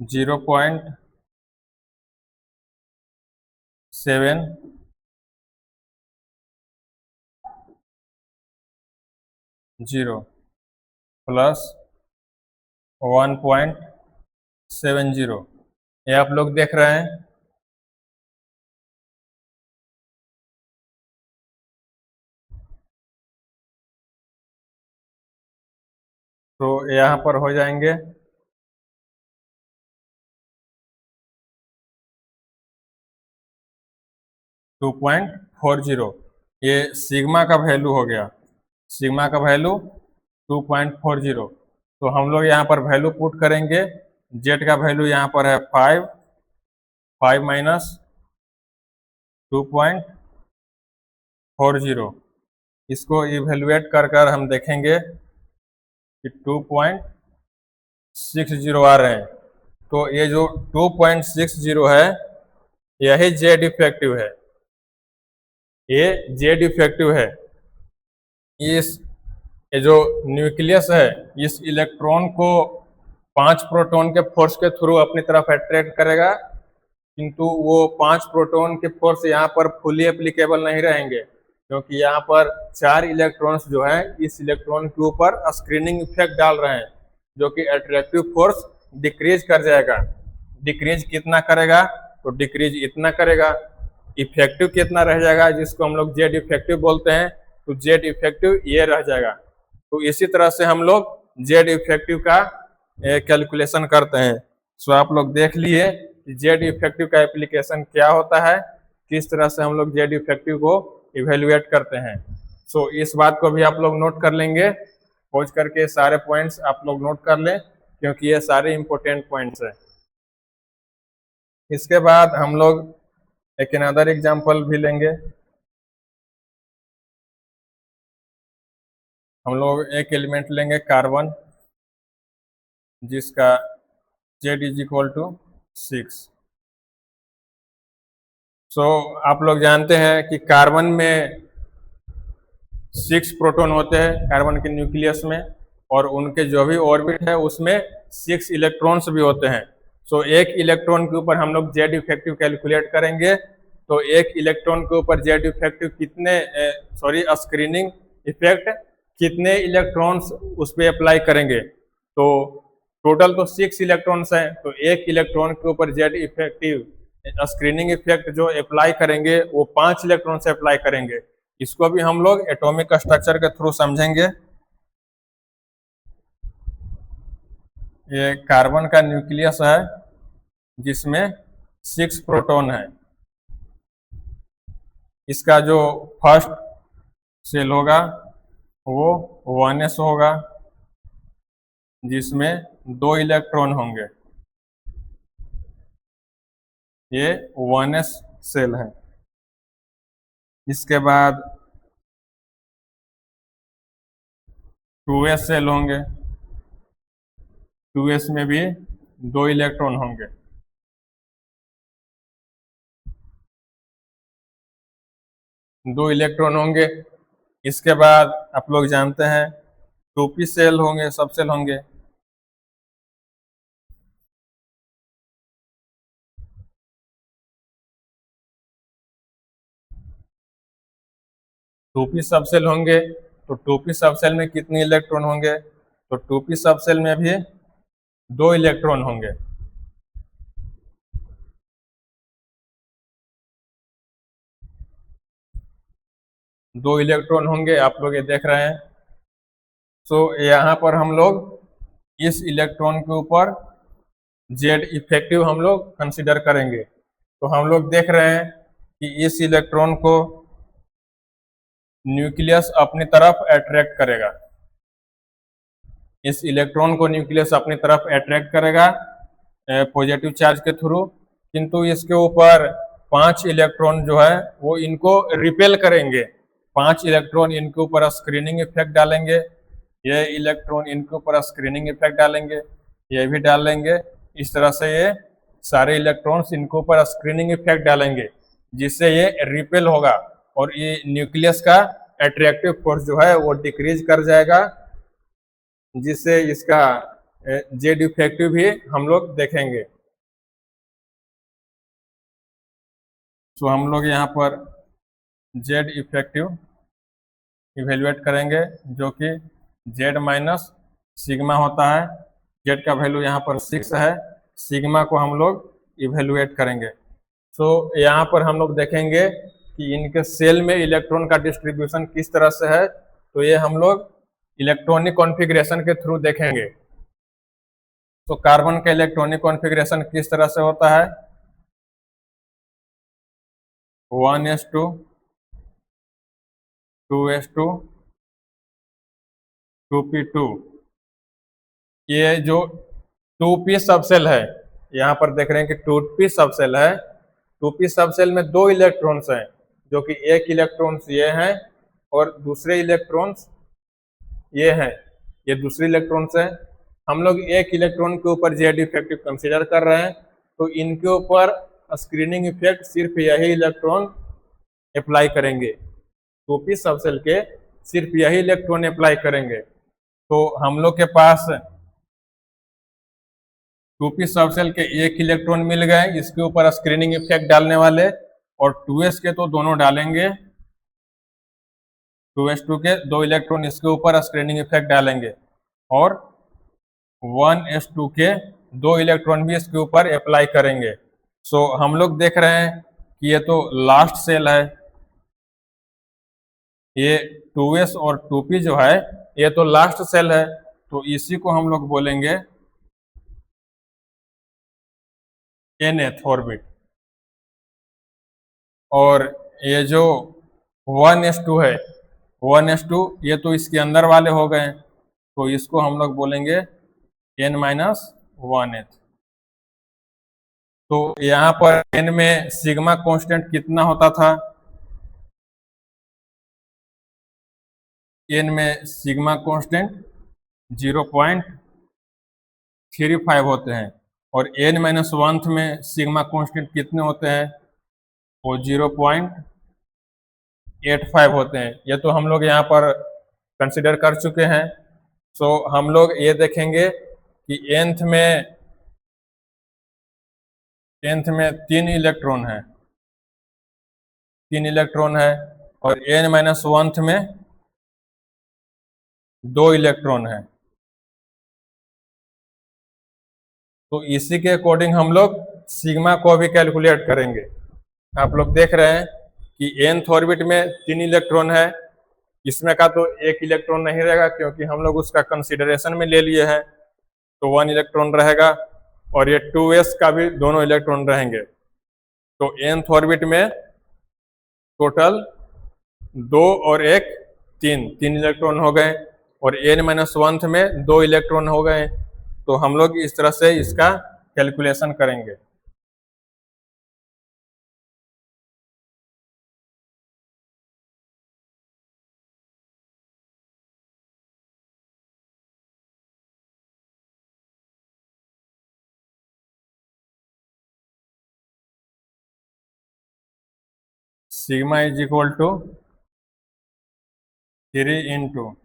0.70 प्लस 1.70, ये आप लोग देख रहे हैं। तो यहाँ पर हो जाएंगे 2.40, ये सिग्मा का वैल्यू हो गया, सिग्मा का वैल्यू 2.40। तो हम लोग यहाँ पर वैल्यू पुट करेंगे, जेड का वैल्यू यहाँ पर है 5 माइनस 2.40, इसको इवेल्युएट कर कर हम देखेंगे कि 2.60 आ रहे हैं। तो ये जो 2.60 है यही जेड इफेक्टिव है, ये जेड इफेक्टिव है। ये जो न्यूक्लियस है इस इलेक्ट्रॉन को 5 प्रोटॉन के फोर्स के थ्रू अपनी तरफ अट्रैक्ट करेगा, किंतु वो 5 प्रोटॉन के फोर्स यहाँ पर फुली एप्लीकेबल नहीं रहेंगे, क्योंकि यहाँ पर 4 इलेक्ट्रॉन्स जो हैं इस इलेक्ट्रॉन के ऊपर स्क्रीनिंग इफेक्ट डाल रहे हैं, जो कि अट्रैक्टिव फोर्स डिक्रीज कर जाएगा। डिक्रीज कितना करेगा? तो डिक्रीज इतना करेगा। इफेक्टिव कितना रह जाएगा, जिसको हम लोग जेड इफेक्टिव बोलते हैं, तो जेड इफेक्टिव ये रह जाएगा। तो इसी तरह से हम लोग जेड इफेक्टिव का कैलकुलेशन करते हैं। सो आप लोग देख लिए जेड इफेक्टिव का एप्लीकेशन क्या होता है, किस तरह से हम लोग जेड इफेक्टिव को इवेल्युएट करते हैं। सो इस बात को भी आप लोग नोट कर लेंगे, खोज करके सारे पॉइंट्स आप लोग नोट कर लें, क्योंकि ये सारे इंपॉर्टेंट पॉइंट्स हैं। इसके बाद हम लोग एक अनदर एग्जांपल भी लेंगे। हम लोग एक एलिमेंट लेंगे कार्बन, जिसका Z इज इक्वल टू 6। सो आप लोग जानते हैं कि कार्बन में 6 प्रोटॉन होते हैं कार्बन के न्यूक्लियस में, और उनके जो भी ऑर्बिट है उसमें 6 इलेक्ट्रॉन्स भी होते हैं। सो एक इलेक्ट्रॉन के ऊपर हम लोग जेड इफेक्टिव कैलकुलेट करेंगे, तो एक इलेक्ट्रॉन के ऊपर जेड इफेक्टिव कितने स्क्रीनिंग इफेक्ट कितने इलेक्ट्रॉन्स उस पर अप्लाई करेंगे। तो टोटल तो 6 इलेक्ट्रॉन्स हैं, तो एक इलेक्ट्रॉन के ऊपर जेड इफेक्टिव स्क्रीनिंग इफेक्ट जो अप्लाई करेंगे वो 5 इलेक्ट्रॉन से अप्लाई करेंगे। इसको भी हम लोग एटॉमिक स्ट्रक्चर के थ्रू समझेंगे। ये कार्बन का न्यूक्लियस है जिसमें 6 प्रोटॉन है। इसका जो फर्स्ट शेल होगा वो 1s होगा, जिसमें 2 इलेक्ट्रॉन होंगे। ये 1s सेल है। इसके बाद 2s सेल होंगे, 2s में भी 2 इलेक्ट्रॉन होंगे। दो इलेक्ट्रॉन होंगे। इसके बाद आप लोग जानते हैं 2p सेल होंगे, सब सेल होंगे। टूपी सबसेल होंगे, तो टूपी सबसेल में कितने इलेक्ट्रॉन होंगे? तो टूपी सबसेल में भी 2 इलेक्ट्रॉन होंगे। दो इलेक्ट्रॉन होंगे, आप लोग ये देख रहे हैं। सो यहाँ पर हम लोग इस इलेक्ट्रॉन के ऊपर जेड इफेक्टिव हम लोग कंसिडर करेंगे। तो हम लोग देख रहे हैं कि इस इलेक्ट्रॉन को न्यूक्लियस अपनी तरफ अट्रैक्ट करेगा, इस इलेक्ट्रॉन को न्यूक्लियस अपनी तरफ अट्रैक्ट करेगा पॉजिटिव चार्ज के थ्रू, किंतु इसके ऊपर 5 इलेक्ट्रॉन जो है वो इनको रिपेल करेंगे। 5 इलेक्ट्रॉन इनके ऊपर स्क्रीनिंग इफेक्ट डालेंगे, ये इलेक्ट्रॉन इनके ऊपर स्क्रीनिंग इफेक्ट डालेंगे, ये भी डालेंगे। इस तरह से ये सारे इलेक्ट्रॉन्स इनके ऊपर स्क्रीनिंग इफेक्ट डालेंगे, जिससे ये रिपेल होगा और ये न्यूक्लियस का अट्रैक्टिव फोर्स जो है वो डिक्रीज कर जाएगा, जिससे इसका जेड इफेक्टिव भी हम लोग देखेंगे। तो हम लोग यहाँ पर जेड इफेक्टिव इवेल्युएट करेंगे, जो कि जेड माइनस सिग्मा होता है। जेड का वैल्यू यहाँ पर 6 है, सिग्मा को हम लोग इवेल्युएट करेंगे। तो यहाँ पर हम लोग देखेंगे कि इनके सेल में इलेक्ट्रॉन का डिस्ट्रीब्यूशन किस तरह से है, तो ये हम लोग इलेक्ट्रॉनिक कॉन्फ़िगरेशन के थ्रू देखेंगे। तो कार्बन का इलेक्ट्रॉनिक कॉन्फ़िगरेशन किस तरह से होता है, 1s2 2s2 2p2। ये जो 2p सबसेल है, यहाँ पर देख रहे हैं कि 2p सबसेल है। 2p सबसेल में 2 इलेक्ट्रॉन्स हैं, जो कि एक इलेक्ट्रॉन्स ये हैं और दूसरे इलेक्ट्रॉन्स ये हैं, ये दूसरे इलेक्ट्रॉन्स हैं। हम लोग एक इलेक्ट्रॉन के ऊपर जेड इफेक्टिव कंसीडर कर रहे हैं, तो इनके ऊपर स्क्रीनिंग इफेक्ट सिर्फ यही इलेक्ट्रॉन अप्लाई करेंगे, 2p सबसेल के सिर्फ यही इलेक्ट्रॉन अप्लाई करेंगे। तो हम लोग के पास 2p सबसेल के एक इलेक्ट्रॉन मिल गए इसके ऊपर स्क्रीनिंग इफेक्ट डालने वाले, और 2s के तो दोनों डालेंगे, 2s2 के 2 इलेक्ट्रॉन इसके ऊपर स्क्रीनिंग इफेक्ट डालेंगे, और 1s2 के 2 इलेक्ट्रॉन भी इसके ऊपर अप्लाई करेंगे। सो हम लोग देख रहे हैं कि ये तो लास्ट सेल है, ये 2s और 2p जो है ये तो लास्ट सेल है, तो इसी को हम लोग बोलेंगे nth ऑर्बिट। और ये जो 1s2 है, 1s2 ये तो इसके अंदर वाले हो गए, तो इसको हम लोग बोलेंगे n-1th। तो यहाँ पर n में सिग्मा कांस्टेंट कितना होता था, n में सिग्मा कांस्टेंट 0.35 होते हैं, और n-1th में सिग्मा कांस्टेंट कितने होते हैं, वो 0.85 होते हैं। ये तो हम लोग यहाँ पर कंसिडर कर चुके हैं। सो हम लोग ये देखेंगे कि nth में 3 इलेक्ट्रॉन है, 3 इलेक्ट्रॉन है, और n-1th में 2 इलेक्ट्रॉन है। तो इसी के अकॉर्डिंग हम लोग सिग्मा को भी कैलकुलेट करेंगे। आप लोग देख रहे हैं कि nth ऑर्बिट में 3 इलेक्ट्रॉन है, इसमें का तो एक इलेक्ट्रॉन नहीं रहेगा क्योंकि हम लोग उसका कंसिडरेशन में ले लिए हैं, तो 1 इलेक्ट्रॉन रहेगा, और ये 2s का भी दोनों इलेक्ट्रॉन रहेंगे। तो nth ऑर्बिट में टोटल 2 और 1 3 इलेक्ट्रॉन हो गए, और n-1th में 2 इलेक्ट्रॉन हो गए। तो हम लोग इस तरह से इसका कैलकुलेशन करेंगे। Sigma is equal to 3 into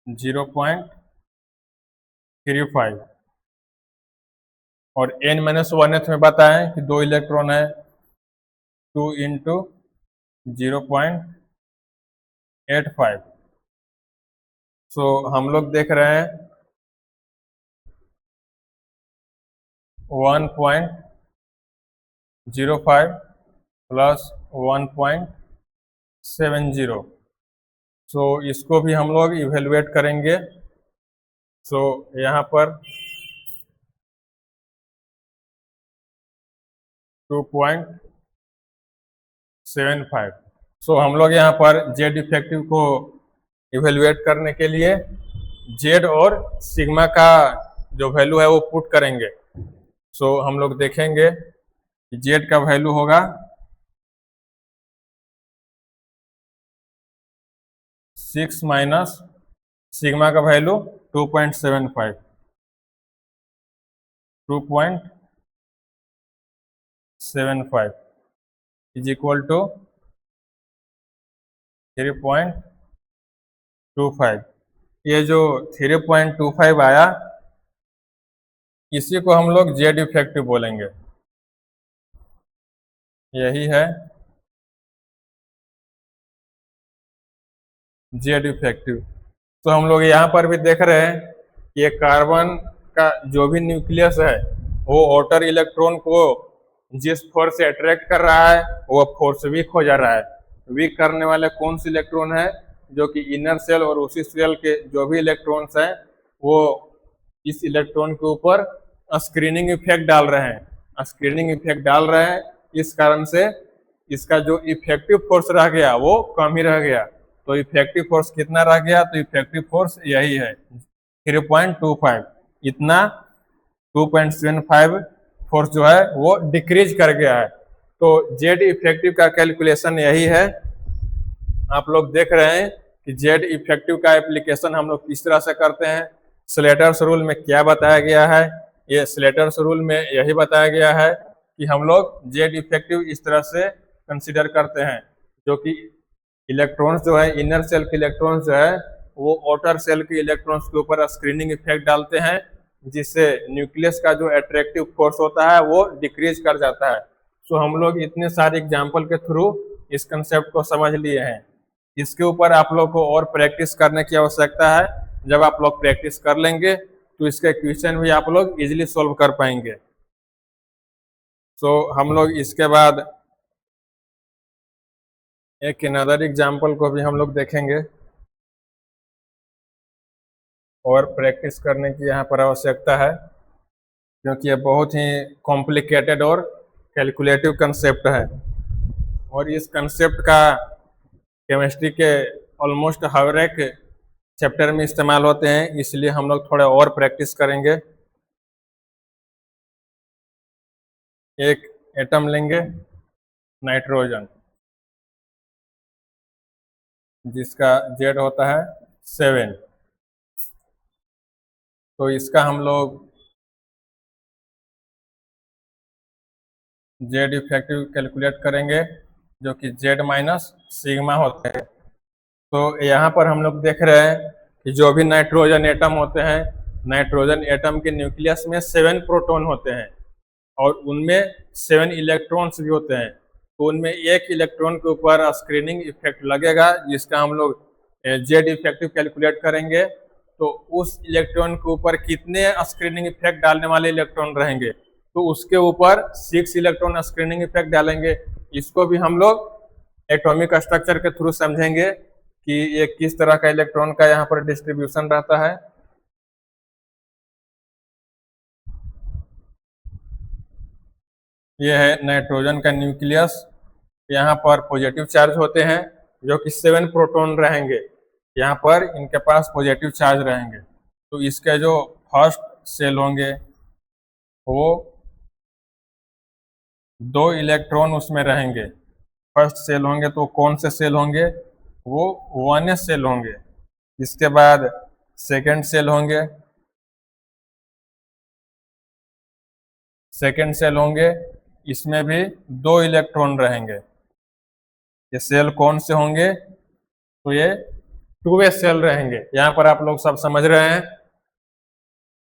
0.35, और n-1th में बताएं कि 2 इलेक्ट्रॉन है, 2 इंटू 0.85। सो हम लोग देख रहे हैं 1.05 प्लस 1.70। सो इसको भी हम लोग इवेलुएट करेंगे। सो यहाँ पर 2. 75। सो हम लोग यहाँ पर जेड इफेक्टिव को इवेलुएट करने के लिए जेड और सिग्मा का जो वैल्यू है वो पुट करेंगे। सो हम लोग देखेंगे कि जेड का वैल्यू होगा 6 माइनस सिग्मा का वैल्यू 2.75 इज इक्वल टू 3.25। ये जो 3.25 आया इसी को हम लोग जेड इफेक्टिव बोलेंगे। यही है जेड इफेक्टिव। तो हम लोग यहाँ पर भी देख रहे हैं कि ये कार्बन का जो भी न्यूक्लियस है वो आउटर इलेक्ट्रॉन को जिस फोर्स से अट्रैक्ट कर रहा है वो फोर्स वीक हो जा रहा है। वीक करने वाले कौन से इलेक्ट्रॉन है, जो कि इनर सेल और उसी सेल के जो भी इलेक्ट्रॉन्स हैं वो इस इलेक्ट्रॉन के ऊपर स्क्रीनिंग इफेक्ट डाल रहे हैं। स्क्रीनिंग इफेक्ट डाल रहे हैं, इस कारण से इसका जो इफेक्टिव फोर्स रह गया वो कम ही रह गया। तो इफेक्टिव फोर्स कितना रह गया, तो इफेक्टिव फोर्स यही है 3.25। इतना 2.75 फोर्स जो है वो डिक्रीज कर गया है। तो जेड इफेक्टिव का कैलकुलेशन यही है। आप लोग देख रहे हैं कि जेड इफेक्टिव का एप्लीकेशन हम लोग किस तरह से करते हैं। स्लेटर्स रूल में क्या बताया गया है, ये स्लेटर्स रूल में यही बताया गया है कि हम लोग जेड इफेक्टिव इस तरह से कंसिडर करते हैं, जो कि इलेक्ट्रॉन्स जो है इनर सेल के इलेक्ट्रॉन्स जो है वो आउटर सेल के इलेक्ट्रॉन्स के ऊपर स्क्रीनिंग इफेक्ट डालते हैं, जिससे न्यूक्लियस का जो अट्रैक्टिव फोर्स होता है वो डिक्रीज कर जाता है। सो हम लोग इतने सारे एग्जाम्पल के थ्रू इस कंसेप्ट को समझ लिए हैं। इसके ऊपर आप लोग को और प्रैक्टिस करने की आवश्यकता है। जब आप लोग प्रैक्टिस कर लेंगे तो इसके क्वेश्चन भी आप लोग इजीली सॉल्व कर पाएंगे। सो हम लोग इसके बाद एक अनदर एग्जाम्पल को भी हम लोग देखेंगे और प्रैक्टिस करने की यहाँ पर आवश्यकता है, क्योंकि ये बहुत ही कॉम्प्लिकेटेड और कैलकुलेटिव कंसेप्ट है और इस कंसेप्ट का केमिस्ट्री के ऑलमोस्ट हर एक चैप्टर में इस्तेमाल होते हैं, इसलिए हम लोग थोड़ा और प्रैक्टिस करेंगे। एक एटम लेंगे नाइट्रोजन, जिसका जेड होता है 7। तो इसका हम लोग जेड इफेक्टिव कैलकुलेट करेंगे, जो कि जेड माइनस सिग्मा होते हैं। तो यहाँ पर हम लोग देख रहे हैं कि जो भी नाइट्रोजन एटम होते हैं, नाइट्रोजन एटम के न्यूक्लियस में 7 प्रोटॉन होते हैं और उनमें 7 इलेक्ट्रॉन्स भी होते हैं। तो उनमें एक इलेक्ट्रॉन के ऊपर स्क्रीनिंग इफेक्ट लगेगा, जिसका हम लोग जेड इफेक्टिव कैलकुलेट करेंगे। तो उस इलेक्ट्रॉन के ऊपर कितने स्क्रीनिंग इफेक्ट डालने वाले इलेक्ट्रॉन रहेंगे, तो उसके ऊपर 6 इलेक्ट्रॉन स्क्रीनिंग इफेक्ट डालेंगे। इसको भी हम लोग एटॉमिक स्ट्रक्चर के थ्रू समझेंगे कि ये किस तरह का इलेक्ट्रॉन का यहाँ पर डिस्ट्रीब्यूशन रहता है। ये है नाइट्रोजन का न्यूक्लियस। यहाँ पर पॉजिटिव चार्ज होते हैं, जो कि 7 प्रोटॉन रहेंगे। यहाँ पर इनके पास पॉजिटिव चार्ज रहेंगे। तो इसके जो फर्स्ट सेल होंगे वो 2 इलेक्ट्रॉन उसमें रहेंगे। फर्स्ट सेल होंगे तो कौन से सेल होंगे, वो 1s सेल होंगे। इसके बाद सेकेंड सेल होंगे, सेकेंड सेल होंगे, इसमें भी 2 इलेक्ट्रॉन रहेंगे। ये सेल कौन से होंगे, तो ये 2s सेल रहेंगे। यहाँ पर आप लोग सब समझ रहे हैं।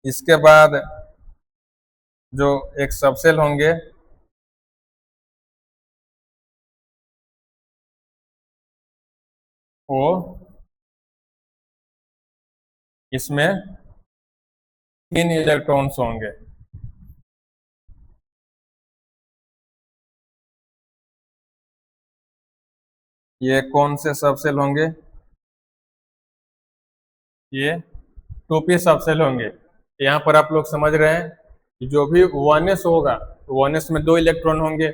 इसके बाद जो एक सबसेल होंगे वो इसमें 3 इलेक्ट्रॉन्स होंगे। ये कौन से सबसेल होंगे, ये 2p सबसेल होंगे। यहाँ पर आप लोग समझ रहे हैं कि जो भी 1s होगा तो 1s में 2 इलेक्ट्रॉन होंगे,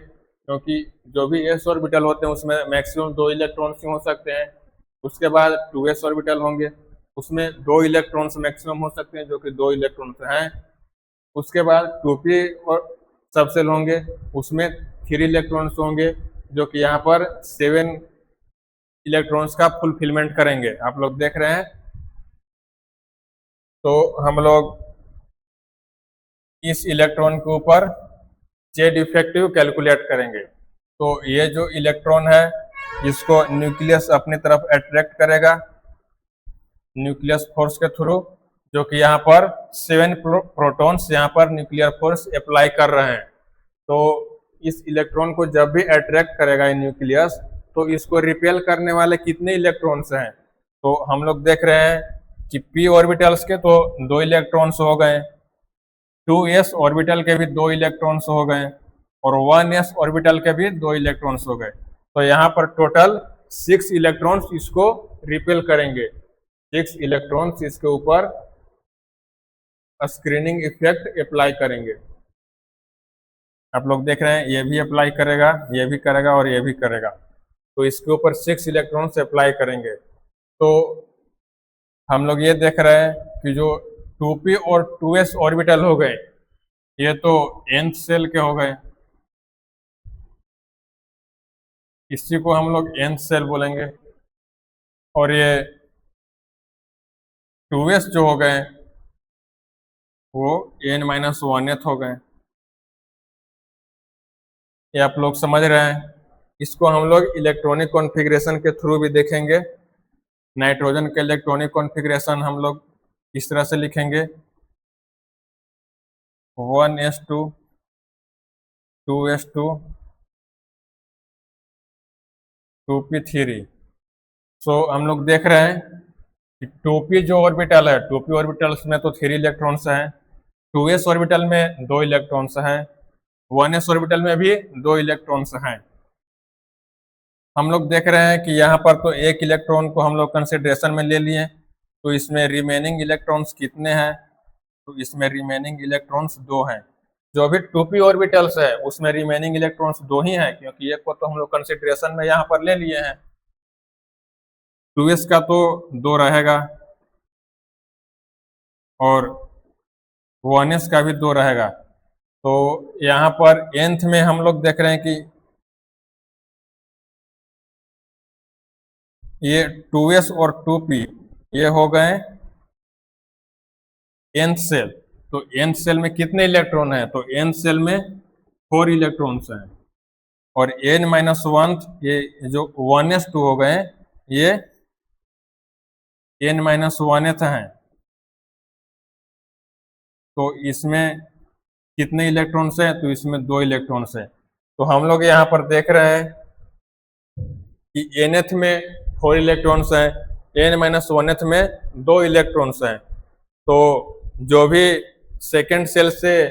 क्योंकि जो भी s ऑर्बिटल होते हैं उसमें मैक्सिमम 2 इलेक्ट्रॉन्स ही हो सकते हैं। उसके बाद 2s ऑर्बिटल होंगे, उसमें 2 इलेक्ट्रॉन्स मैक्सिमम हो सकते हैं, जो कि 2 इलेक्ट्रॉन्स हैं। उसके बाद 2p और सबसेल होंगे, उसमें 3 इलेक्ट्रॉन्स होंगे, जो कि यहाँ पर 7 इलेक्ट्रॉन्स का फुलफिलमेंट करेंगे। आप लोग देख रहे हैं। तो हम लोग इस इलेक्ट्रॉन के ऊपर जेड इफेक्टिव कैलकुलेट करेंगे। तो ये जो इलेक्ट्रॉन है इसको न्यूक्लियस अपनी तरफ अट्रैक्ट करेगा न्यूक्लियस फोर्स के थ्रू, जो कि यहाँ पर 7 प्रोटॉन्स यहाँ पर न्यूक्लियर फोर्स अप्लाई कर रहे हैं। तो इस इलेक्ट्रॉन को जब भी अट्रैक्ट करेगा ये न्यूक्लियस, तो इसको रिपेल करने वाले कितने इलेक्ट्रॉन्स हैं? तो हम लोग देख रहे हैं कि p ऑर्बिटल्स के तो 2 इलेक्ट्रॉन्स हो गए, 2s ऑर्बिटल के भी 2 इलेक्ट्रॉन्स हो गए, और 1s ऑर्बिटल के भी 2 इलेक्ट्रॉन्स हो गए। तो यहाँ पर टोटल 6 इलेक्ट्रॉन्स इसको रिपेल करेंगे। 6 इलेक्ट्रॉन्स इसके ऊपर स्क्रीनिंग इफेक्ट अप्लाई करेंगे। आप लोग देख रहे हैं, ये भी अप्लाई करेगा, ये भी करेगा और ये भी करेगा। तो इसके ऊपर 6 इलेक्ट्रॉन्स अप्लाई करेंगे। तो हम लोग ये देख रहे हैं कि जो 2p और 2s ऑर्बिटल हो गए, ये तो nth सेल के हो गए, इसी को हम लोग nth सेल बोलेंगे। और ये 2s जो हो गए वो n-1th हो गए। ये आप लोग समझ रहे हैं। इसको हम लोग इलेक्ट्रॉनिक कॉन्फ़िगरेशन के थ्रू भी देखेंगे। नाइट्रोजन के इलेक्ट्रॉनिक कॉन्फ़िगरेशन हम लोग इस तरह से लिखेंगे 1s2 2s2 2p3। सो हम लोग देख रहे हैं कि 2p जो ऑर्बिटल है, 2p ऑर्बिटल्स में तो 3 इलेक्ट्रॉन्स हैं, 2s ऑर्बिटल में 2 इलेक्ट्रॉन्स हैं, 1s ऑर्बिटल में भी 2 इलेक्ट्रॉन्स हैं। हम लोग देख रहे हैं कि यहाँ पर तो एक इलेक्ट्रॉन को हम लोग कंसिडरेशन में ले लिए, तो इसमें रिमेनिंग इलेक्ट्रॉन्स कितने हैं? तो इसमें रिमेनिंग इलेक्ट्रॉन्स 2 हैं। जो भी 2p ऑर्बिटल्स है उसमें रिमेनिंग इलेक्ट्रॉन्स 2 ही हैं, क्योंकि एक को तो हम लोग कंसिडरेशन में यहाँ पर ले लिए हैं। 2s का तो 2 रहेगा और 1s का भी 2 रहेगा। तो यहाँ पर nth में हम लोग देख रहे हैं कि ये 2s और 2p ये हो गए nth सेल। तो nth सेल में कितने इलेक्ट्रॉन हैं? तो nth सेल में 4 इलेक्ट्रॉन्स हैं, और n-1 ये जो 1s2 हो गए ये n-1th हैं। तो इसमें कितने इलेक्ट्रॉन्स हैं? तो इसमें 2 इलेक्ट्रॉन्स हैं। तो हम लोग यहाँ पर देख रहे हैं कि nth में 4 इलेक्ट्रॉन्स हैं, n-1th में 2 इलेक्ट्रॉन्स हैं। तो जो भी सेकेंड सेल से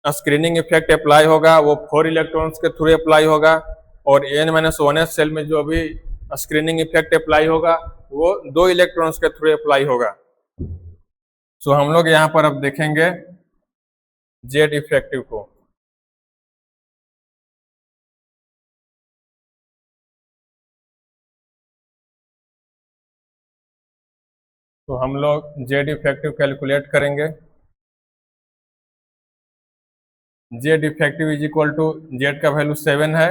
स्क्रीनिंग इफेक्ट अप्लाई होगा वो 4 इलेक्ट्रॉन्स के थ्रू अप्लाई होगा, और n-1th सेल में जो भी स्क्रीनिंग इफेक्ट अप्लाई होगा वो 2 इलेक्ट्रॉन्स के थ्रू अप्लाई होगा। सो हम लोग यहाँ पर अब देखेंगे जेड इफेक्टिव को। तो हम लोग जेड इफेक्टिव कैलकुलेट करेंगे। Z effective is equal to Z का वैल्यू 7 है,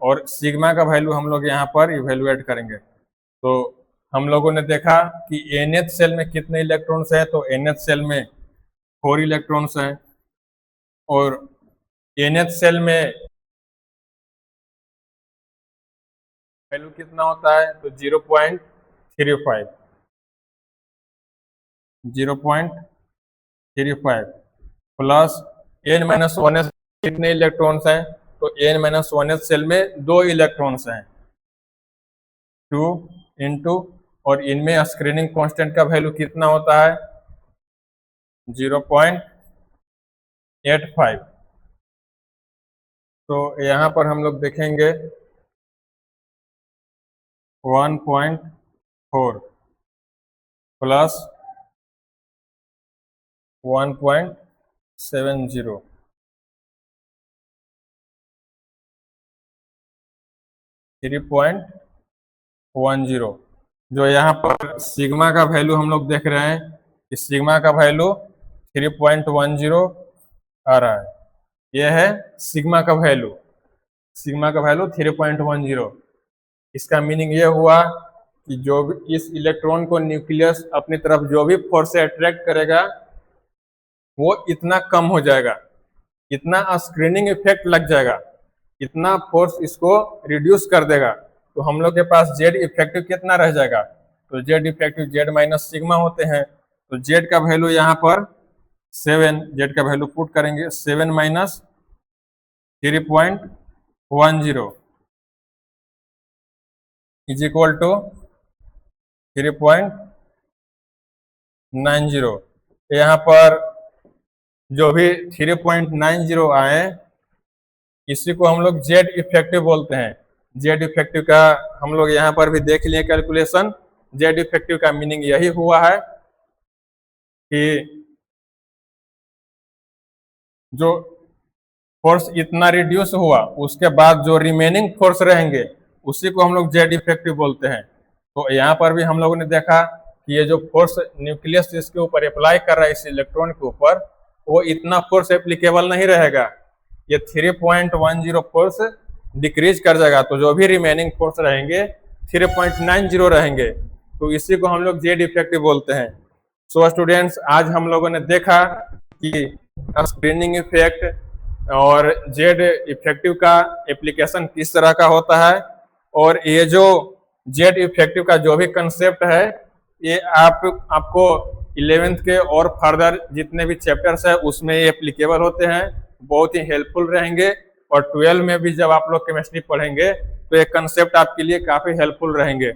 और सिग्मा का वैल्यू हम लोग यहाँ पर इवेलुएट करेंगे। तो हम लोगों ने देखा कि nth सेल में कितने इलेक्ट्रॉन्स हैं? तो nth सेल में 4 इलेक्ट्रॉन्स हैं, और nth सेल में वैल्यू कितना होता है? तो 0.35 0.35 प्लस n-1 कितने इलेक्ट्रॉन्स हैं? तो n-1 सेल में 2 इलेक्ट्रॉन्स हैं, 2 इंटू, और इनमें स्क्रीनिंग कांस्टेंट का वैल्यू कितना होता है? 0.85। तो यहाँ पर हम लोग देखेंगे 1.4 प्लस 1.70। 3.10। जो यहाँ पर सिग्मा का वैल्यू हम लोग देख रहे हैं कि सिग्मा का वैल्यू 3.10 आ रहा है। यह है सिग्मा का वैल्यू, 3.10। इसका मीनिंग ये हुआ कि जो भी इस इलेक्ट्रॉन को न्यूक्लियस अपनी तरफ जो भी फोर्स से अट्रैक्ट करेगा वो इतना कम हो जाएगा, इतना स्क्रीनिंग इफेक्ट लग जाएगा, इतना फोर्स इसको रिड्यूस कर देगा। तो हम लोग के पास जेड इफेक्टिव कितना रह जाएगा, तो Z effective Z minus sigma होते हैं। तो जेड का वैल्यू यहाँ पर 7, जेड का वैल्यू पुट करेंगे 7 माइनस 3.10 इज इक्वल टू 3.90। यहाँ पर जो भी 3.90 आए इसी को हम लोग जेड इफेक्टिव बोलते हैं। जेड इफेक्टिव का हम लोग यहाँ पर भी देख लिए कैलकुलेशन। जेड इफेक्टिव का मीनिंग यही हुआ है कि जो फोर्स इतना रिड्यूस हुआ उसके बाद जो रिमेनिंग फोर्स रहेंगे उसी को हम लोग जेड इफेक्टिव बोलते हैं। तो यहाँ पर भी हम लोगों ने देखा कि ये जो फोर्स न्यूक्लियस इसके ऊपर अप्लाई कर रहा है इस इलेक्ट्रॉन के ऊपर, वो इतना फोर्स एप्लीकेबल नहीं रहेगा। ये 3.10 फोर्स डिक्रीज कर जाएगा, तो जो भी रिमेनिंग फोर्स रहेंगे 3.90 रहेंगे। तो इसी को हम लोग जेड इफेक्टिव बोलते हैं। सो स्टूडेंट्स, आज हम लोगों ने देखा कि स्क्रीनिंग इफेक्ट और जेड इफेक्टिव का एप्लीकेशन किस तरह का होता है, और ये जो जेड इफेक्टिव का जो भी कंसेप्ट है ये आपको 11th के और फर्दर जितने भी चैप्टर्स है उसमें ये एप्लीकेबल होते हैं, बहुत ही हेल्पफुल रहेंगे। और 12 में भी जब आप लोग केमिस्ट्री पढ़ेंगे तो ये कंसेप्ट आपके लिए काफी हेल्पफुल रहेंगे।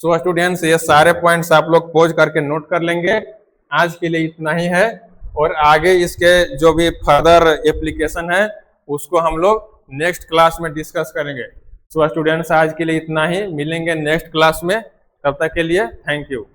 सो स्टूडेंट्स, ये सारे पॉइंट्स आप लोग पोज करके नोट कर लेंगे। आज के लिए इतना ही है, और आगे इसके जो भी फर्दर एप्लीकेशन है उसको हम लोग नेक्स्ट क्लास में डिस्कस करेंगे। सो स्टूडेंट्स, आज के लिए इतना ही, मिलेंगे नेक्स्ट क्लास में। तब तक के लिए थैंक यू।